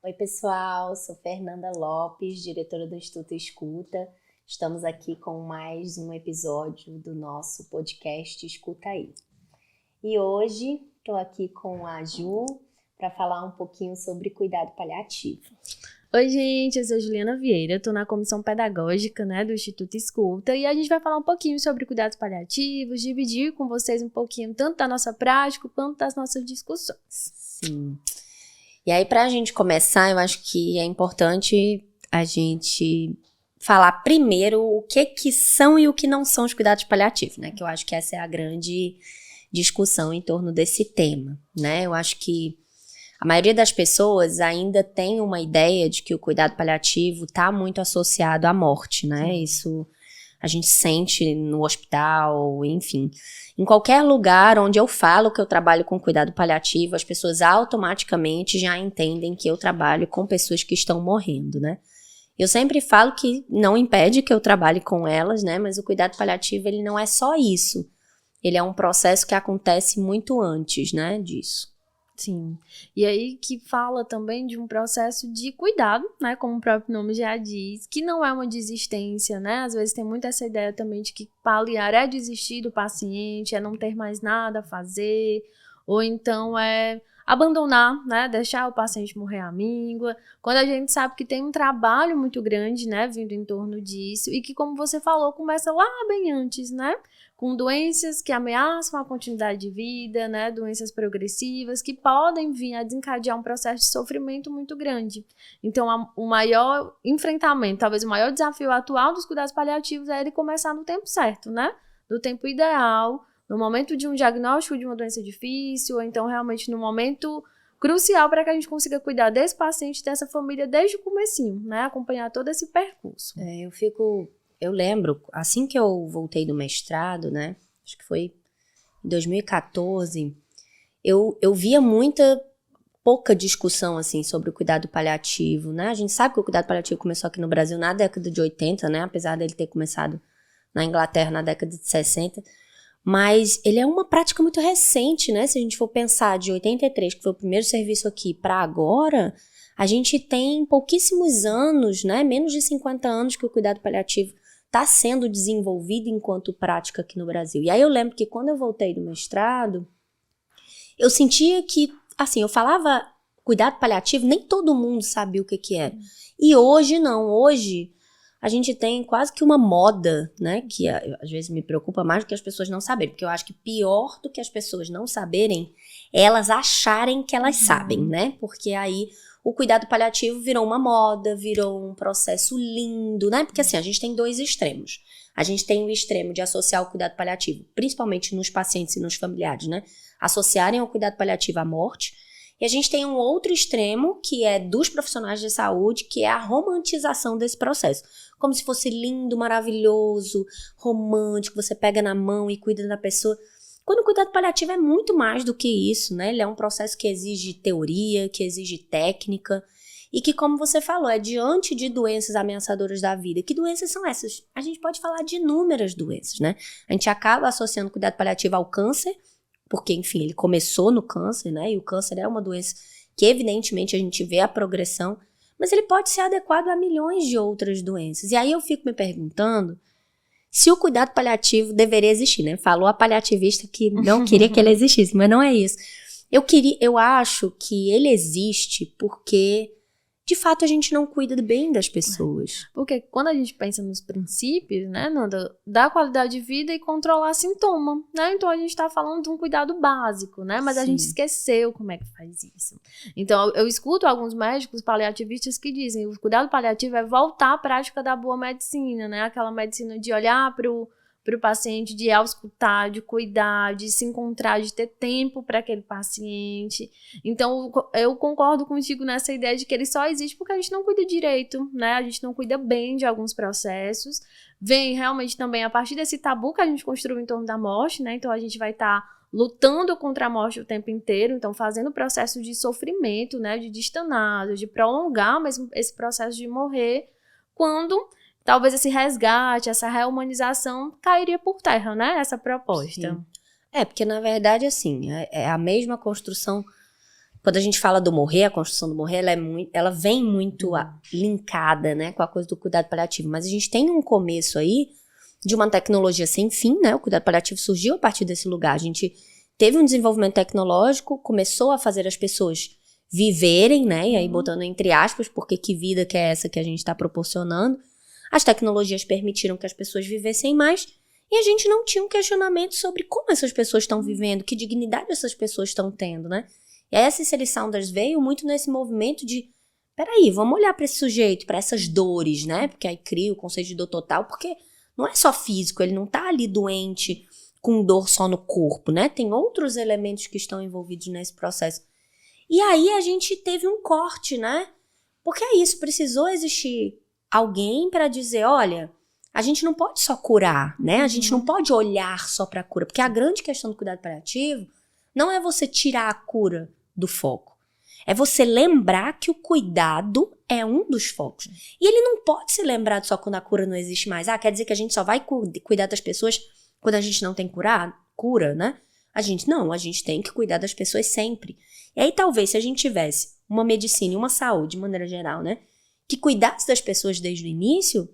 Oi, pessoal, sou Fernanda Lopes, diretora do Instituto Escuta. Estamos aqui com mais um episódio do nosso podcast Escuta Aí. E hoje estou aqui com a Ju para falar um pouquinho sobre cuidado paliativo. Oi, gente, eu sou Juliana Vieira, estou na comissão pedagógica, do Instituto Escuta, e a gente vai falar um pouquinho sobre cuidados paliativos, dividir com vocês um pouquinho tanto da nossa prática quanto das nossas discussões. Sim. E aí, para a gente começar, eu acho que é importante a gente falar primeiro o que são e o que não são os cuidados paliativos, né? Que eu acho que essa é a grande discussão em torno desse tema, né? Eu acho que a maioria das pessoas ainda tem uma ideia de que o cuidado paliativo está muito associado à morte, né? Isso a gente sente no hospital, enfim. Em qualquer lugar onde eu falo que eu trabalho com cuidado paliativo, as pessoas automaticamente já entendem que eu trabalho com pessoas que estão morrendo, né? Eu sempre falo que não impede que eu trabalhe com elas, né? Mas o cuidado paliativo, ele não é só isso. Ele é um processo que acontece muito antes, né, disso. Sim, e aí que fala também de um processo de cuidado, né, como o próprio nome já diz, que não é uma desistência, né, às vezes tem muito essa ideia também de que paliar é desistir do paciente, é não ter mais nada a fazer, ou então é abandonar, né, deixar o paciente morrer à míngua, quando a gente sabe que tem um trabalho muito grande, né, vindo em torno disso, e que, como você falou, começa lá bem antes, né, com doenças que ameaçam a continuidade de vida, né, doenças progressivas que podem vir a desencadear um processo de sofrimento muito grande. Então, o maior enfrentamento, talvez o maior desafio atual dos cuidados paliativos é ele começar no tempo certo, né, no tempo ideal, no momento de um diagnóstico de uma doença difícil, ou então realmente no momento crucial para que a gente consiga cuidar desse paciente, dessa família desde o comecinho, né, acompanhar todo esse percurso. Eu lembro, assim que eu voltei do mestrado, né, acho que foi em 2014, eu via pouca discussão, assim, sobre o cuidado paliativo, né, a gente sabe que o cuidado paliativo começou aqui no Brasil na década de 80, né, apesar dele ter começado na Inglaterra na década de 60, mas ele é uma prática muito recente, né, se a gente for pensar de 83, que foi o primeiro serviço aqui, para agora, a gente tem pouquíssimos anos, né, menos de 50 anos que o cuidado paliativo está sendo desenvolvido enquanto prática aqui no Brasil. E aí eu lembro que quando eu voltei do mestrado, eu sentia que, assim, eu falava cuidado paliativo, nem todo mundo sabia o que é. E hoje não, hoje a gente tem quase que uma moda, né, que às vezes me preocupa mais do que as pessoas não saberem, porque eu acho que pior do que as pessoas não saberem é elas acharem que elas sabem, né, porque aí o cuidado paliativo virou uma moda, virou um processo lindo, né? Porque assim, a gente tem dois extremos. A gente tem o extremo de associar o cuidado paliativo, principalmente nos pacientes e nos familiares, né? Associarem o cuidado paliativo à morte. E a gente tem um outro extremo, que é dos profissionais de saúde, que é a romantização desse processo. Como se fosse lindo, maravilhoso, romântico, você pega na mão e cuida da pessoa. Quando o cuidado paliativo é muito mais do que isso, né? Ele é um processo que exige teoria, que exige técnica e que, como você falou, é diante de doenças ameaçadoras da vida. Que doenças são essas? A gente pode falar de inúmeras doenças, né? A gente acaba associando o cuidado paliativo ao câncer, porque, enfim, ele começou no câncer, né? E o câncer é uma doença que, evidentemente, a gente vê a progressão, mas ele pode ser adequado a milhões de outras doenças. E aí eu fico me perguntando se o cuidado paliativo deveria existir, né? Falou a paliativista que não queria que ele existisse, mas não é isso. Eu acho que ele existe porque, de fato, a gente não cuida bem das pessoas. Porque quando a gente pensa nos princípios, né, da qualidade de vida e controlar sintoma, né? Então a gente tá falando de um cuidado básico, né? Mas Sim. A gente esqueceu como é que faz isso. Então eu escuto alguns médicos paliativistas que dizem que o cuidado paliativo é voltar à prática da boa medicina, né? Aquela medicina de olhar pro paciente, de auscultar, de cuidar, de se encontrar, de ter tempo para aquele paciente. Então, eu concordo contigo nessa ideia de que ele só existe porque a gente não cuida direito, né? A gente não cuida bem de alguns processos. Vem realmente também a partir desse tabu que a gente construiu em torno da morte, né? Então, a gente vai estar lutando contra a morte o tempo inteiro, então fazendo o processo de sofrimento, né? De destanado, de prolongar mesmo esse processo de morrer, quando talvez esse resgate, essa reumanização cairia por terra, né? Essa proposta. Sim. Porque na verdade, assim, é a mesma construção quando a gente fala do morrer, a construção do morrer, ela vem muito linkada, né, com a coisa do cuidado paliativo. Mas a gente tem um começo aí de uma tecnologia sem fim, né? O cuidado paliativo surgiu a partir desse lugar. A gente teve um desenvolvimento tecnológico, começou a fazer as pessoas viverem, né? E aí botando entre aspas, porque que vida que é essa que a gente está proporcionando. As tecnologias permitiram que as pessoas vivessem mais e a gente não tinha um questionamento sobre como essas pessoas estão vivendo, que dignidade essas pessoas estão tendo, né? E aí a Cicely Saunders veio muito nesse movimento de, peraí, vamos olhar para esse sujeito, para essas dores, né? Porque aí cria o conceito de dor total, porque não é só físico, ele não tá ali doente com dor só no corpo, né? Tem outros elementos que estão envolvidos nesse processo. E aí a gente teve um corte, né? Porque é isso, precisou existir alguém para dizer, olha, a gente não pode só curar, né? A gente não pode olhar só para a cura, porque a grande questão do cuidado paliativo não é você tirar a cura do foco. É você lembrar que o cuidado é um dos focos. E ele não pode ser lembrado só quando a cura não existe mais. Quer dizer que a gente só vai cuidar das pessoas quando a gente não tem cura, né? A gente tem que cuidar das pessoas sempre. E aí talvez se a gente tivesse uma medicina e uma saúde, de maneira geral, né? Que cuidasse das pessoas desde o início,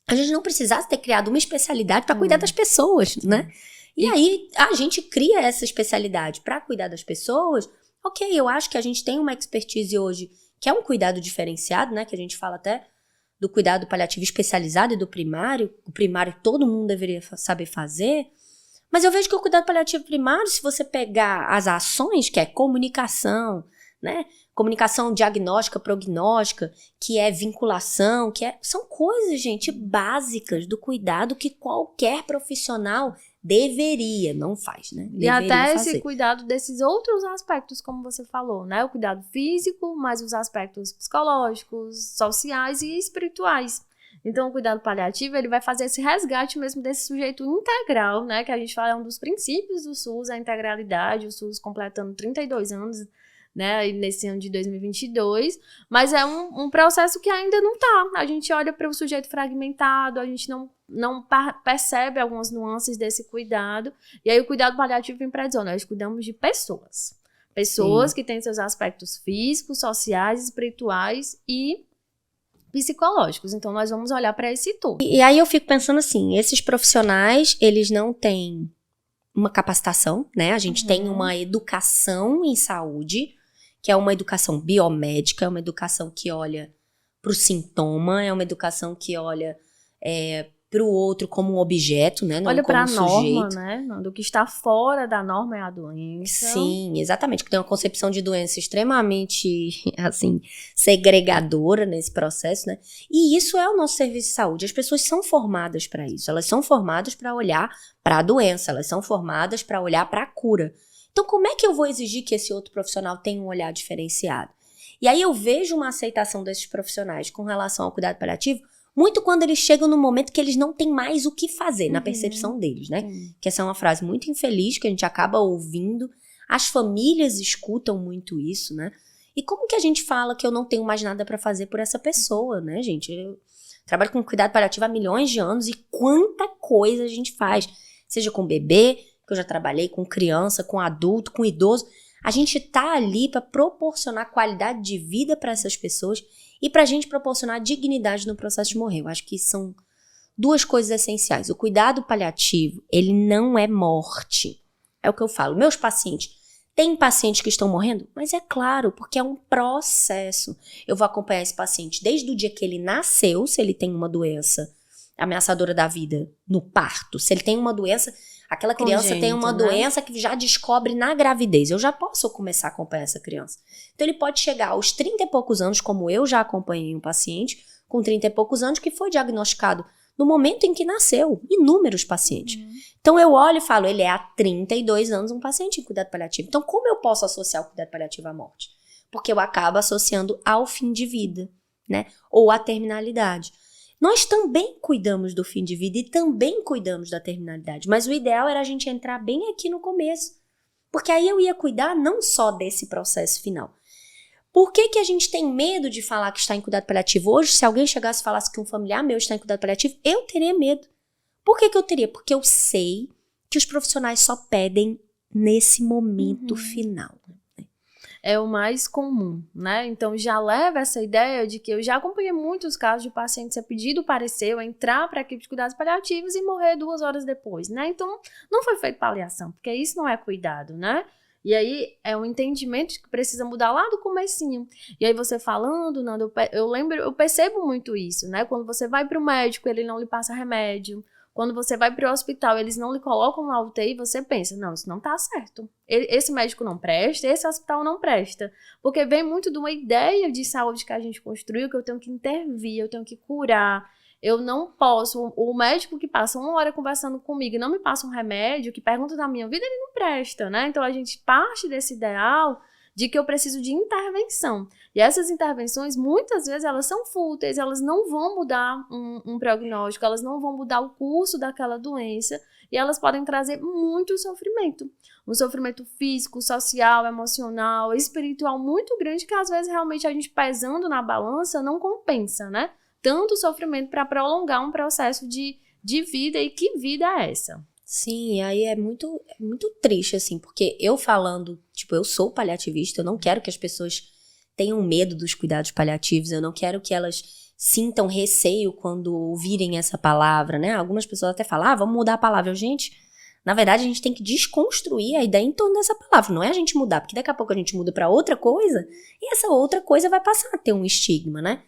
a gente não precisasse ter criado uma especialidade para cuidar das pessoas, né? E aí a gente cria essa especialidade para cuidar das pessoas. Ok, eu acho que a gente tem uma expertise hoje que é um cuidado diferenciado, né? Que a gente fala até do cuidado paliativo especializado e do primário. O primário todo mundo deveria saber fazer. Mas eu vejo que o cuidado paliativo primário, se você pegar as ações, que é comunicação, né? Comunicação diagnóstica, prognóstica, que é vinculação, são coisas, gente, básicas do cuidado que qualquer profissional deveria, não faz, né? E até esse cuidado desses outros aspectos, como você falou, né? O cuidado físico, mas os aspectos psicológicos, sociais e espirituais. Então, o cuidado paliativo, ele vai fazer esse resgate mesmo desse sujeito integral, né? Que a gente fala, é um dos princípios do SUS, a integralidade, o SUS completando 32 anos, né, nesse ano de 2022, mas é um processo que ainda não tá. A gente olha para o sujeito fragmentado, a gente não percebe algumas nuances desse cuidado, e aí o cuidado paliativo vem para dizer, nós cuidamos de pessoas. Pessoas que têm seus aspectos físicos, sociais, espirituais e psicológicos. Então, nós vamos olhar para esse todo. E aí eu fico pensando assim, esses profissionais, eles não têm uma capacitação, né? A gente tem uma educação em saúde, que é uma educação biomédica, é uma educação que olha para o sintoma, é uma educação que olha para o outro como um objeto, né? Não olha como para um a sujeito. norma, né? Do que está fora da norma é a doença. Sim, exatamente. Que tem uma concepção de doença extremamente, assim, segregadora nesse processo, né? E isso é o nosso serviço de saúde. As pessoas são formadas para isso. Elas são formadas para olhar para a doença. Elas são formadas para olhar para a cura. Então, como é que eu vou exigir que esse outro profissional tenha um olhar diferenciado? E aí eu vejo uma aceitação desses profissionais com relação ao cuidado paliativo muito quando eles chegam no momento que eles não têm mais o que fazer, na percepção deles, né? Que essa é uma frase muito infeliz, que a gente acaba ouvindo. As famílias escutam muito isso, né? E como que a gente fala que eu não tenho mais nada para fazer por essa pessoa, né, gente? Eu trabalho com cuidado paliativo há milhões de anos e quanta coisa a gente faz. Seja com bebê, que eu já trabalhei, com criança, com adulto, com idoso. A gente tá ali para proporcionar qualidade de vida para essas pessoas e pra gente proporcionar dignidade no processo de morrer. Eu acho que são duas coisas essenciais. O cuidado paliativo, ele não é morte. É o que eu falo. Meus pacientes, tem pacientes que estão morrendo? Mas é claro, porque é um processo. Eu vou acompanhar esse paciente desde o dia que ele nasceu, se ele tem uma doença ameaçadora da vida no parto. Se ele tem uma doença, aquela criança tem uma doença que já descobre na gravidez. Eu já posso começar a acompanhar essa criança. Então ele pode chegar aos 30 e poucos anos, como eu já acompanhei um paciente com 30 e poucos anos que foi diagnosticado no momento em que nasceu. Inúmeros pacientes. Então eu olho e falo, ele é há 32 anos um paciente em cuidado paliativo. Então como eu posso associar o cuidado paliativo à morte? Porque eu acabo associando ao fim de vida, né? Ou à terminalidade. Nós também cuidamos do fim de vida e também cuidamos da terminalidade, mas o ideal era a gente entrar bem aqui no começo, porque aí eu ia cuidar não só desse processo final. Por que a gente tem medo de falar que está em cuidado paliativo hoje? Se alguém chegasse e falasse que um familiar meu está em cuidado paliativo, eu teria medo. Por que eu teria? Porque eu sei que os profissionais só pedem nesse momento final. é o mais comum, né? Então já leva essa ideia de que eu já acompanhei muitos casos de paciente ser pedido parecer, eu entrar para a equipe de cuidados paliativos e morrer 2 horas depois, né? Então não foi feito paliação, porque isso não é cuidado, né? E aí é um entendimento que precisa mudar lá do comecinho. E aí você falando, Nando, eu percebo muito isso, né? Quando você vai para o médico, ele não lhe passa remédio. Quando você vai para o hospital, eles não lhe colocam na UTI, você pensa, não, isso não tá certo. Esse médico não presta, esse hospital não presta. Porque vem muito de uma ideia de saúde que a gente construiu, que eu tenho que intervir, eu tenho que curar. Eu não posso, o médico que passa 1 hora conversando comigo e não me passa um remédio, que pergunta da minha vida, ele não presta, né? Então a gente parte desse ideal de que eu preciso de intervenção. E essas intervenções, muitas vezes, elas são fúteis, elas não vão mudar um prognóstico, elas não vão mudar o curso daquela doença, e elas podem trazer muito sofrimento. Um sofrimento físico, social, emocional, espiritual muito grande, que às vezes realmente a gente pesando na balança não compensa, né? Tanto sofrimento para prolongar um processo de vida, e que vida é essa? Sim, aí é muito triste, assim, porque eu falando, tipo, eu sou paliativista, eu não quero que as pessoas tenham medo dos cuidados paliativos, eu não quero que elas sintam receio quando ouvirem essa palavra, né? Algumas pessoas até falam, vamos mudar a palavra. Gente, na verdade, a gente tem que desconstruir a ideia em torno dessa palavra, não é a gente mudar, porque daqui a pouco a gente muda para outra coisa, e essa outra coisa vai passar a ter um estigma, né?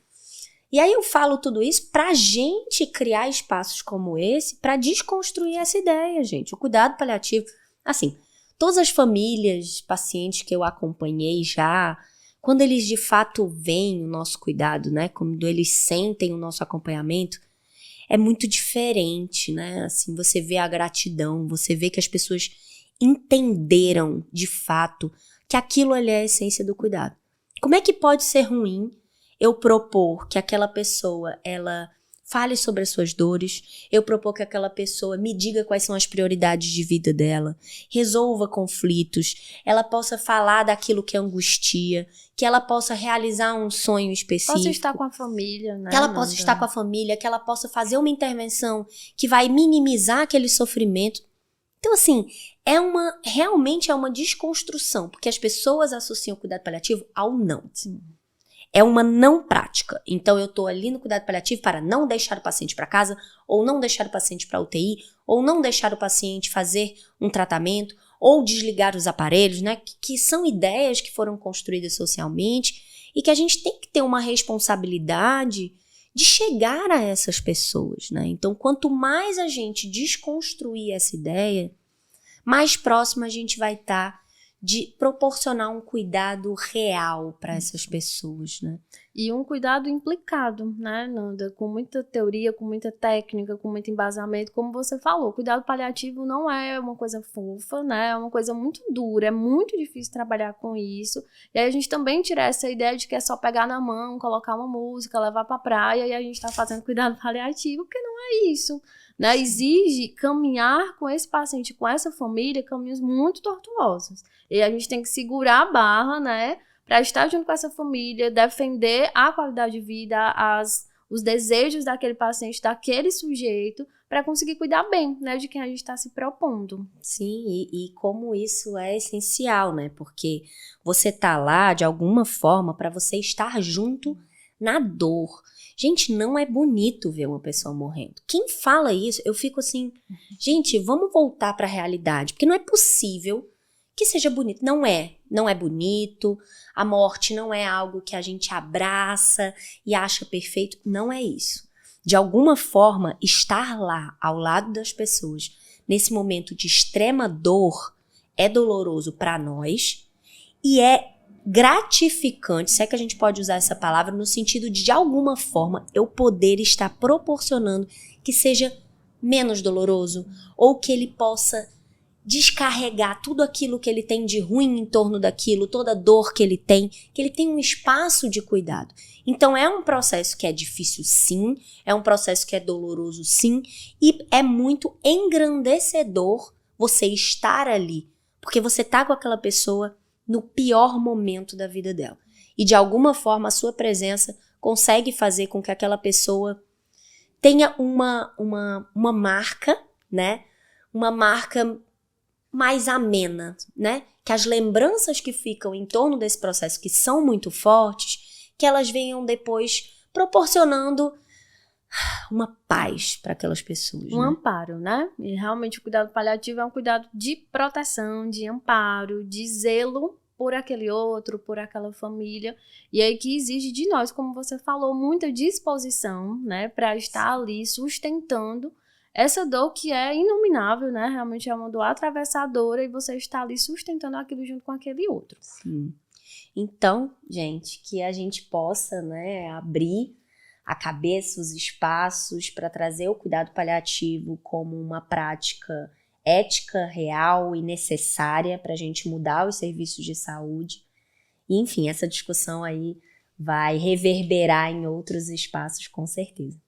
E aí eu falo tudo isso pra gente criar espaços como esse pra desconstruir essa ideia, gente. O cuidado paliativo, assim, todas as famílias, pacientes que eu acompanhei já, quando eles de fato veem o nosso cuidado, né, quando eles sentem o nosso acompanhamento, é muito diferente, né, assim, você vê a gratidão, você vê que as pessoas entenderam de fato que aquilo ali é a essência do cuidado. Como é que pode ser ruim eu propor que aquela pessoa, ela fale sobre as suas dores, eu propor que aquela pessoa me diga quais são as prioridades de vida dela, resolva conflitos, ela possa falar daquilo que angustia, que ela possa realizar um sonho específico. Possa estar com a família, né? Que ela possa estar com a família, que ela possa fazer uma intervenção que vai minimizar aquele sofrimento. Então, assim, realmente é uma desconstrução, porque as pessoas associam o cuidado paliativo ao não. Sim. É uma não prática. Então, eu tô ali no cuidado paliativo para não deixar o paciente para casa, ou não deixar o paciente para UTI, ou não deixar o paciente fazer um tratamento, ou desligar os aparelhos, né? Que são ideias que foram construídas socialmente e que a gente tem que ter uma responsabilidade de chegar a essas pessoas, né? Então, quanto mais a gente desconstruir essa ideia, mais próximo a gente vai estar de proporcionar um cuidado real para essas pessoas, né? E um cuidado implicado, né, Nanda? Com muita teoria, com muita técnica, com muito embasamento, como você falou. Cuidado paliativo não é uma coisa fofa, né? É uma coisa muito dura, é muito difícil trabalhar com isso. E aí a gente também tira essa ideia de que é só pegar na mão, colocar uma música, levar pra praia e a gente tá fazendo cuidado paliativo, porque não é isso, né? Exige caminhar com esse paciente, com essa família, caminhos muito tortuosos. E a gente tem que segurar a barra, né, para estar junto com essa família, defender a qualidade de vida, os desejos daquele paciente, daquele sujeito, para conseguir cuidar bem, né, de quem a gente está se propondo. Sim, e como isso é essencial, né, porque você tá lá de alguma forma para você estar junto na dor. Gente, não é bonito ver uma pessoa morrendo. Quem fala isso, eu fico assim, gente, vamos voltar para a realidade, porque não é possível que seja bonito. Não é bonito, a morte não é algo que a gente abraça e acha perfeito, não é isso. De alguma forma, estar lá, ao lado das pessoas, nesse momento de extrema dor, é doloroso para nós e é gratificante, se é que a gente pode usar essa palavra, no sentido de alguma forma, eu poder estar proporcionando que seja menos doloroso ou que ele possa descarregar tudo aquilo que ele tem de ruim em torno daquilo, toda a dor que ele tem um espaço de cuidado. Então é um processo que é difícil sim, é um processo que é doloroso sim, e é muito engrandecedor você estar ali, porque você tá com aquela pessoa no pior momento da vida dela. E de alguma forma a sua presença consegue fazer com que aquela pessoa tenha uma marca, né? Uma marca mais amena, né? Que as lembranças que ficam em torno desse processo, que são muito fortes, que elas venham depois proporcionando uma paz para aquelas pessoas. Um né? amparo, né? E realmente o cuidado paliativo é um cuidado de proteção, de amparo, de zelo por aquele outro, por aquela família. E aí que exige de nós, como você falou, muita disposição, né? Para estar ali sustentando essa dor que é inominável, né? Realmente é uma dor atravessadora e você está ali sustentando aquilo junto com aquele outro. Sim. Então, gente, que a gente possa, né, abrir a cabeça, os espaços para trazer o cuidado paliativo como uma prática ética, real e necessária para a gente mudar os serviços de saúde. E, enfim, essa discussão aí vai reverberar em outros espaços, com certeza.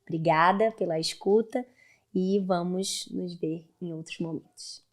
Obrigada pela escuta e vamos nos ver em outros momentos.